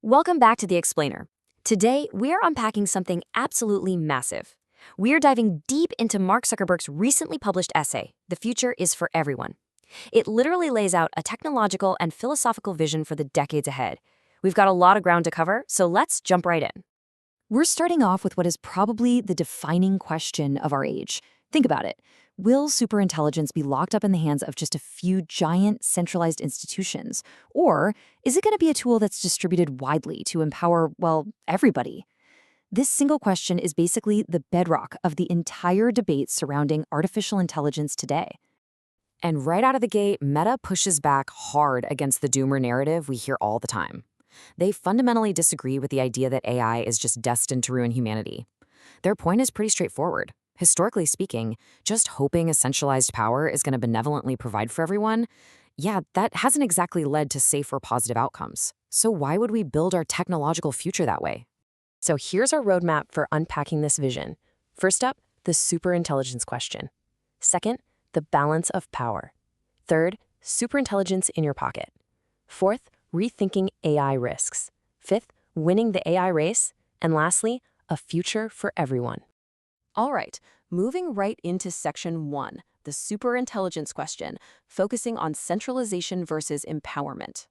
Welcome back to The Explainer. Today, we're unpacking something absolutely massive. We're diving deep into Mark Zuckerberg's recently published essay, The Future is for Everyone. It literally lays out a technological and philosophical vision for the decades ahead. We've got a lot of ground to cover, so let's jump right in. We're starting off with what is probably the defining question of our age. Think about it. Will superintelligence be locked up in the hands of just a few giant centralized institutions? Or is it going to be a tool that's distributed widely to empower, well, everybody? This single question is basically the bedrock of the entire debate surrounding artificial intelligence today. And right out of the gate, Meta pushes back hard against the doomer narrative we hear all the time. They fundamentally disagree with the idea that AI is just destined to ruin humanity. Their point is pretty straightforward. Historically speaking, just hoping a centralized power is going to benevolently provide for everyone, that hasn't exactly led to safe or positive outcomes. So why would we build our technological future that way? So here's our roadmap for unpacking this vision. First up, the superintelligence question. Second, the balance of power. Third, superintelligence in your pocket. Fourth, rethinking AI risks. Fifth, winning the AI race. And lastly, a future for everyone. All right, moving right into section 1, the superintelligence question, focusing on centralization versus empowerment.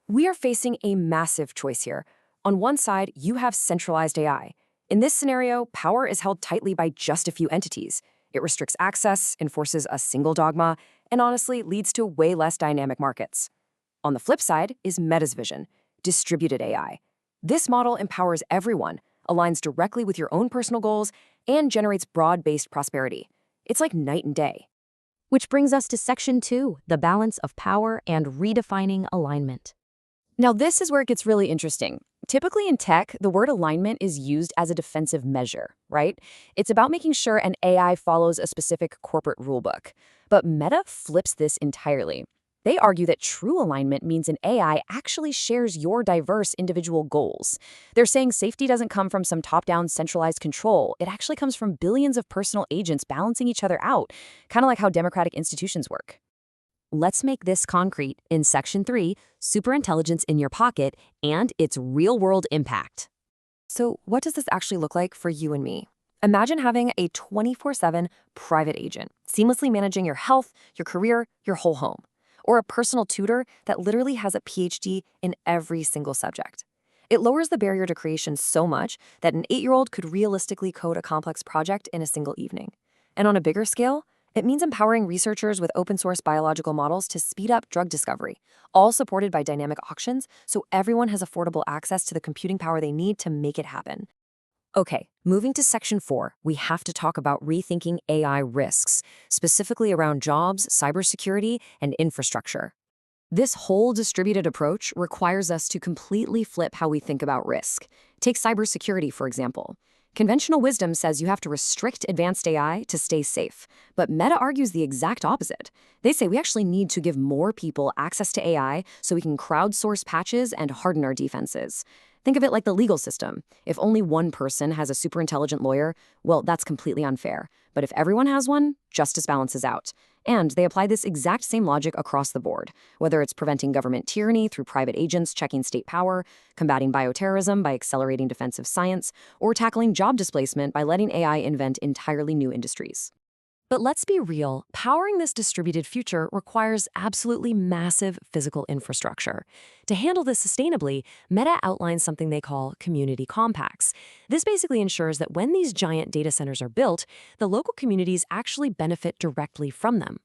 We are facing a massive choice here. On one side, you have centralized AI. In this scenario, power is held tightly by just a few entities. It restricts access, enforces a single dogma, and honestly leads to way less dynamic markets. On the flip side is Meta's vision, distributed AI. This model empowers everyone, aligns directly with your own personal goals, and generates broad-based prosperity. It's like night and day. Which brings us to section 2, the balance of power and redefining alignment. Now, this is where it gets really interesting. Typically in tech, the word alignment is used as a defensive measure, right? It's about making sure an AI follows a specific corporate rulebook. But Meta flips this entirely. They argue that true alignment means an AI actually shares your diverse individual goals. They're saying safety doesn't come from some top-down centralized control. It actually comes from billions of personal agents balancing each other out, kind of like how democratic institutions work. Let's make this concrete in section 3, superintelligence in your pocket and its real-world impact. So what does this actually look like for you and me? Imagine having a 24/7 private agent, seamlessly managing your health, your career, your whole home. Or a personal tutor that literally has a PhD in every single subject. It lowers the barrier to creation so much that an 8-year-old could realistically code a complex project in a single evening. And on a bigger scale, it means empowering researchers with open-source biological models to speed up drug discovery, all supported by dynamic auctions so everyone has affordable access to the computing power they need to make it happen. Okay, moving to section 4, we have to talk about rethinking AI risks, specifically around jobs, cybersecurity, and infrastructure. This whole distributed approach requires us to completely flip how we think about risk. Take cybersecurity, for example. Conventional wisdom says you have to restrict advanced AI to stay safe, but Meta argues the exact opposite. They say we actually need to give more people access to AI so we can crowdsource patches and harden our defenses. Think of it like the legal system. If only one person has a superintelligent lawyer, well, that's completely unfair. But if everyone has one, justice balances out. And they apply this exact same logic across the board, whether it's preventing government tyranny through private agents checking state power, combating bioterrorism by accelerating defensive science, or tackling job displacement by letting AI invent entirely new industries. But let's be real, powering this distributed future requires absolutely massive physical infrastructure. To handle this sustainably, Meta outlines something they call community compacts. This basically ensures that when these giant data centers are built, the local communities actually benefit directly from them.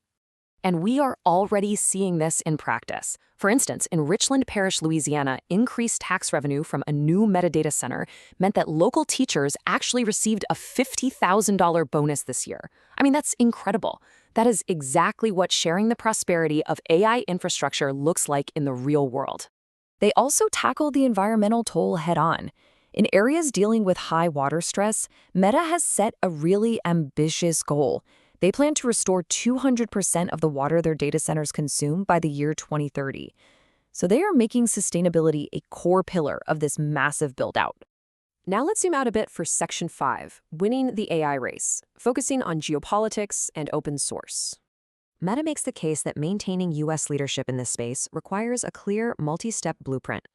And we are already seeing this in practice. For instance, in Richland Parish, Louisiana, increased tax revenue from a new metadata center meant that local teachers actually received a $50,000 bonus this year. I mean, that's incredible. That is exactly what sharing the prosperity of AI infrastructure looks like in the real world. They also tackle the environmental toll head-on. In areas dealing with high water stress, Meta has set a really ambitious goal. They plan to restore 200% of the water their data centers consume by the year 2030. So they are making sustainability a core pillar of this massive build-out. Now let's zoom out a bit for section 5, winning the AI race, focusing on geopolitics and open source. Meta makes the case that maintaining U.S. leadership in this space requires a clear multi-step blueprint.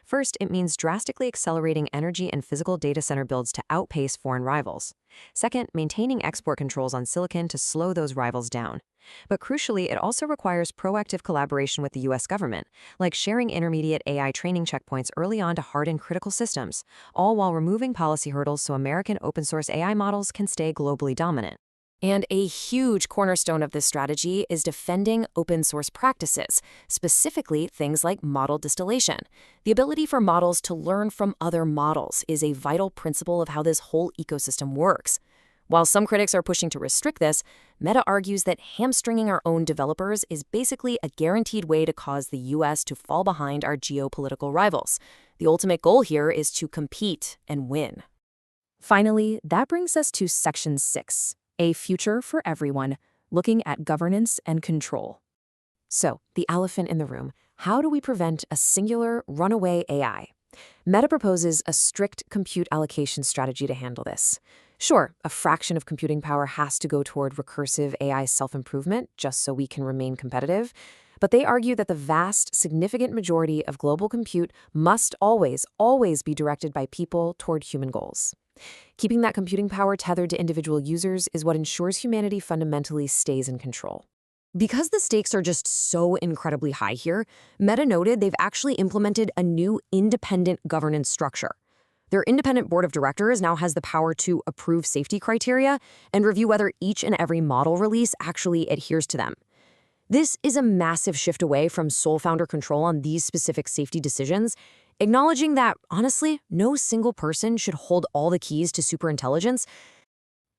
First, it means drastically accelerating energy and physical data center builds to outpace foreign rivals. Second, maintaining export controls on silicon to slow those rivals down. But crucially, it also requires proactive collaboration with the US government, like sharing intermediate AI training checkpoints early on to harden critical systems, all while removing policy hurdles so American open-source AI models can stay globally dominant. And a huge cornerstone of this strategy is defending open source practices, specifically things like model distillation. The ability for models to learn from other models is a vital principle of how this whole ecosystem works. While some critics are pushing to restrict this, Meta argues that hamstringing our own developers is basically a guaranteed way to cause the US to fall behind our geopolitical rivals. The ultimate goal here is to compete and win. Finally, that brings us to Section 6. A future for everyone, looking at governance and control. So, the elephant in the room, how do we prevent a singular, runaway AI? Meta proposes a strict compute allocation strategy to handle this. Sure, a fraction of computing power has to go toward recursive AI self-improvement just so we can remain competitive, but they argue that the vast, significant majority of global compute must always be directed by people toward human goals. Keeping that computing power tethered to individual users is what ensures humanity fundamentally stays in control. Because the stakes are just so incredibly high here, Meta noted they've actually implemented a new independent governance structure. Their independent board of directors now has the power to approve safety criteria and review whether each and every model release actually adheres to them. This is a massive shift away from sole founder control on these specific safety decisions, acknowledging that, honestly, no single person should hold all the keys to superintelligence,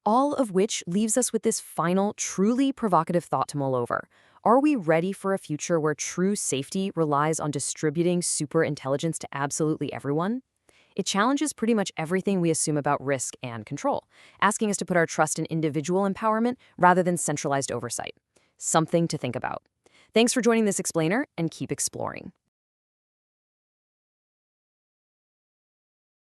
all of which leaves us with this final, truly provocative thought to mull over. Are we ready for a future where true safety relies on distributing superintelligence to absolutely everyone? It challenges pretty much everything we assume about risk and control, asking us to put our trust in individual empowerment rather than centralized oversight. Something to think about. Thanks for joining this explainer, and keep exploring.